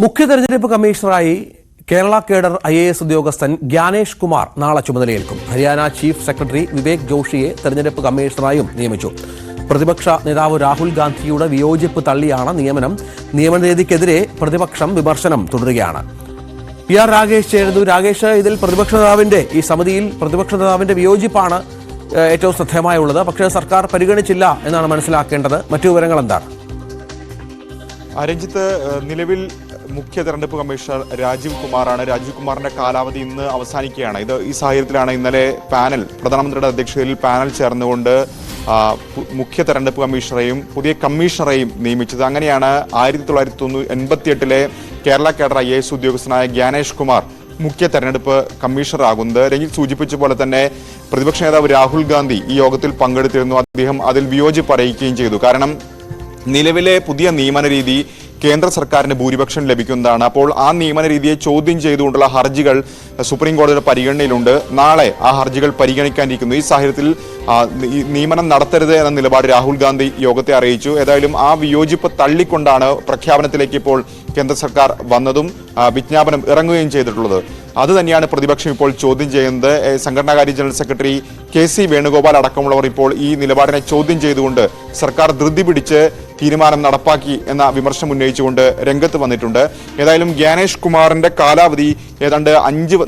മുഖ്യ തെരഞ്ഞെടുപ്പ് കമ്മീഷണറായി Kerala cadre IAS ഉദ്യോഗസ്ഥൻ ജ്ഞാനേഷ് കുമാർ നാളെ ചുമതലയേൽക്കും. ഹരിയാന ചീഫ് സെക്രട്ടറി വിവേക് ജോഷിയെ തെരഞ്ഞെടുപ്പ് കമ്മീഷണറായും നിയമിച്ചു. പ്രതിപക്ഷ നേതാവ് രാഹുൽ ഗാന്ധിയുടെ വിയോജിപ്പ് തള്ളിയാണ് നിയമനം. നിയമനരീതിക്കെതിരെ പ്രതിപക്ഷം വിമർശനം തുടരുകയാണ്. PR രാഗേഷ് ചേരുന്നു. രാഗേഷ്, ഇതിൽ പ്രതിപക്ഷ നേതാവിന്റെ ഈ സമിതിയിൽ പ്രതിപക്ഷ നേതാവിന്റെ വിയോജിപ്പാണ് ഏറ്റവും ശ്രദ്ധേയമായുള്ളത്. പക്ഷേ സർക്കാർ പരിഗണിച്ചില്ല എന്നാണ് മനസ്സിലാക്കേണ്ടത്. മറ്റു വിവരങ്ങൾ എന്താണ്? രഞ്ജിത്ത്, നിലവിൽ മുഖ്യ തെരഞ്ഞെടുപ്പ് കമ്മീഷണർ രാജീവ് കുമാറാണ്. രാജീവ് കുമാറിന്റെ കാലാവധി ഇന്ന് അവസാനിക്കുകയാണ്. ഈ സാഹചര്യത്തിലാണ് ഇന്നലെ പ്രധാനമന്ത്രിയുടെ അധ്യക്ഷതയിൽ പാനൽ ചേർന്നുകൊണ്ട് മുഖ്യ തെരഞ്ഞെടുപ്പ് കമ്മീഷണറെയും പുതിയ കമ്മീഷണറെയും നിയമിച്ചത്. അങ്ങനെയാണ് 1988 കേരള കേഡർ IAS ഉദ്യോഗസ്ഥനായ ജ്ഞാനേഷ് കുമാർ മുഖ്യ തെരഞ്ഞെടുപ്പ് കമ്മീഷണർ ആകുന്നത്. രഞ്ജിത്ത് സൂചിപ്പിച്ച പോലെ തന്നെ പ്രതിപക്ഷ നേതാവ് രാഹുൽ ഗാന്ധി ഈ യോഗത്തിൽ പങ്കെടുത്തിരുന്നു. അദ്ദേഹം അതിൽ വിയോജിപ്പ് അറിയിക്കുകയും ചെയ്തു. കാരണം നിലവിലെ പുതിയ നിയമന രീതി കേന്ദ്ര സർക്കാരിന് ഭൂരിപക്ഷം ലഭിക്കുന്നതാണ്. അപ്പോൾ ആ നിയമന രീതിയെ ചോദ്യം ചെയ്തുകൊണ്ടുള്ള ഹർജികൾ സുപ്രീം കോടതിയുടെ പരിഗണനയിലുണ്ട്. നാളെ ആ ഹർജികൾ പരിഗണിക്കാനിരിക്കുന്നു. ഈ സാഹചര്യത്തിൽ നിയമനം നടത്തരുത് എന്ന നിലപാട് രാഹുൽ ഗാന്ധി യോഗത്തെ അറിയിച്ചു. ഏതായാലും ആ വിയോജിപ്പ് തള്ളിക്കൊണ്ടാണ് പ്രഖ്യാപനത്തിലേക്ക് ഇപ്പോൾ കേന്ദ്ര സർക്കാർ വന്നതും വിജ്ഞാപനം ഇറങ്ങുകയും ചെയ്തിട്ടുള്ളത്. അതുതന്നെയാണ് പ്രതിപക്ഷം ഇപ്പോൾ ചോദ്യം ചെയ്യുന്നത്. സംഘടനാകാര്യ ജനറൽ സെക്രട്ടറി KC വേണുഗോപാൽ അടക്കമുള്ളവർ ഇപ്പോൾ ഈ നിലപാടിനെ ചോദ്യം ചെയ്തുകൊണ്ട് സർക്കാർ ധൃതി പിടിച്ച് തീരുമാനം നടപ്പാക്കി എന്ന വിമർശനം ഉന്നയിച്ചുകൊണ്ട് രംഗത്ത് വന്നിട്ടുണ്ട്. ഏതായാലും ജ്ഞാനേഷ് കുമാറിന്റെ കാലാവധി ഏതാണ്ട്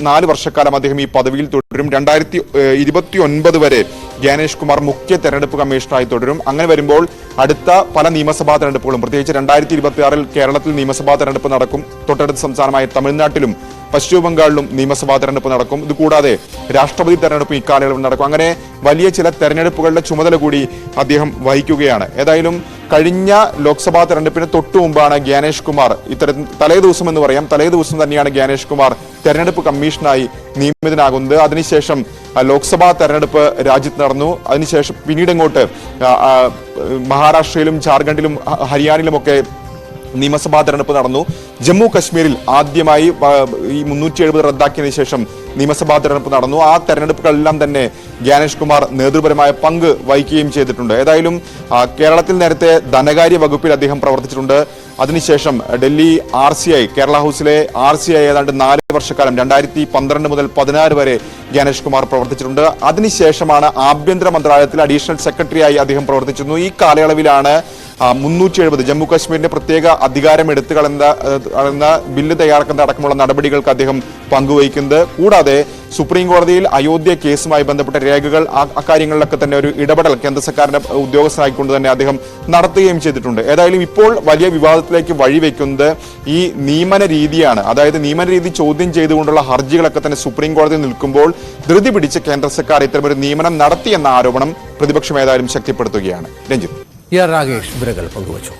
4 വർഷക്കാലം അദ്ദേഹം ഈ പദവിയിൽ തുടരും. 2029 വരെ ജ്ഞാനേഷ് കുമാർ മുഖ്യ തെരഞ്ഞെടുപ്പ് കമ്മീഷണറായി തുടരും. അങ്ങനെ വരുമ്പോൾ അടുത്ത പല നിയമസഭാ തെരഞ്ഞെടുപ്പുകളും, പ്രത്യേകിച്ച് 2026 കേരളത്തിൽ നിയമസഭാ തെരഞ്ഞെടുപ്പ് നടക്കും. തൊട്ടടുത്ത സംസ്ഥാനമായ തമിഴ്നാട്ടിലും പശ്ചിമ ബംഗാളിലും നിയമസഭാ തെരഞ്ഞെടുപ്പ് നടക്കും. ഇതുകൂടാതെ രാഷ്ട്രപതി തെരഞ്ഞെടുപ്പ് ഇക്കാലയളവിൽ നടക്കും. അങ്ങനെ വലിയ ചില തെരഞ്ഞെടുപ്പുകളുടെ ചുമതല കൂടി അദ്ദേഹം വഹിക്കുകയാണ്. ഏതായാലും കഴിഞ്ഞ ലോക്സഭാ തെരഞ്ഞെടുപ്പിന് തൊട്ടു മുമ്പാണ് ജ്ഞാനേഷ് കുമാർ തലേദിവസം എന്ന് പറയാം, തലേദിവസം തന്നെയാണ് ജ്ഞാനേഷ് കുമാർ തെരഞ്ഞെടുപ്പ് കമ്മീഷനായി നിയമിതനാകുന്നത്. അതിനുശേഷം ലോക്സഭാ തെരഞ്ഞെടുപ്പ് രാജ്യത്ത് നടന്നു. അതിനുശേഷം പിന്നീട് ഇങ്ങോട്ട് മഹാരാഷ്ട്രയിലും ജാർഖണ്ഡിലും ഹരിയാനയിലുമൊക്കെ നിയമസഭാ തെരഞ്ഞെടുപ്പ് നടന്നു. ജമ്മു കശ്മീരിൽ ആദ്യമായി ഈ 370 റദ്ദാക്കിയതിനു ശേഷം നിയമസഭാ തെരഞ്ഞെടുപ്പ് നടന്നു. ആ തെരഞ്ഞെടുപ്പുകളെല്ലാം തന്നെ ജ്ഞാനേഷ് കുമാർ നേതൃപരമായ പങ്ക് വഹിക്കുകയും ചെയ്തിട്ടുണ്ട്. ഏതായാലും കേരളത്തിൽ നേരത്തെ ധനകാര്യ വകുപ്പിൽ അദ്ദേഹം പ്രവർത്തിച്ചിട്ടുണ്ട്. അതിനുശേഷം ഡൽഹി RCI, കേരള ഹൗസിലെ RCI ഏതാണ്ട് 4 വർഷക്കാലം 2012 മുതൽ 2016 വരെ ജ്ഞാനേഷ് കുമാർ പ്രവർത്തിച്ചിട്ടുണ്ട്. അതിനുശേഷമാണ് ആഭ്യന്തര മന്ത്രാലയത്തിൽ അഡീഷണൽ സെക്രട്ടറിയായി അദ്ദേഹം പ്രവർത്തിച്ചിരുന്നു. ഈ കാലയളവിലാണ് 370 ജമ്മു കാശ്മീരിന്റെ പ്രത്യേക അധികാരം എടുത്തു കളയുന്ന ബില്ല് തയ്യാറാക്കുന്ന അടക്കമുള്ള നടപടികൾക്ക് അദ്ദേഹം പങ്കുവഹിക്കുന്നത്. കൂടാതെ സുപ്രീം കോടതിയിൽ അയോധ്യ കേസുമായി ബന്ധപ്പെട്ട രേഖകൾ അക്കാര്യങ്ങളിലൊക്കെ തന്നെ ഒരു ഇടപെടൽ കേന്ദ്ര സർക്കാരിന്റെ ഉദ്യോഗസ്ഥനായിക്കൊണ്ട് തന്നെ അദ്ദേഹം നടത്തുകയും ചെയ്തിട്ടുണ്ട്. ഏതായാലും ഇപ്പോൾ വലിയ വിവാദത്തിലേക്ക് വഴിവെക്കുന്നത് ഈ നിയമന രീതിയാണ്. അതായത് നിയമന രീതി ചോദ്യം ചെയ്തുകൊണ്ടുള്ള ഹർജികളൊക്കെ തന്നെ സുപ്രീം കോടതിയിൽ നിൽക്കുമ്പോൾ ധൃതി പിടിച്ച് കേന്ദ്ര സർക്കാർ ഇത്തരമൊരു നിയമനം നടത്തിയെന്ന ആരോപണം പ്രതിപക്ഷം ഏതായാലും ശക്തിപ്പെടുത്തുകയാണ്. രഞ്ജിത്ത്, PR രാഗേഷ് വിവരങ്ങൾ പങ്കുവച്ചു.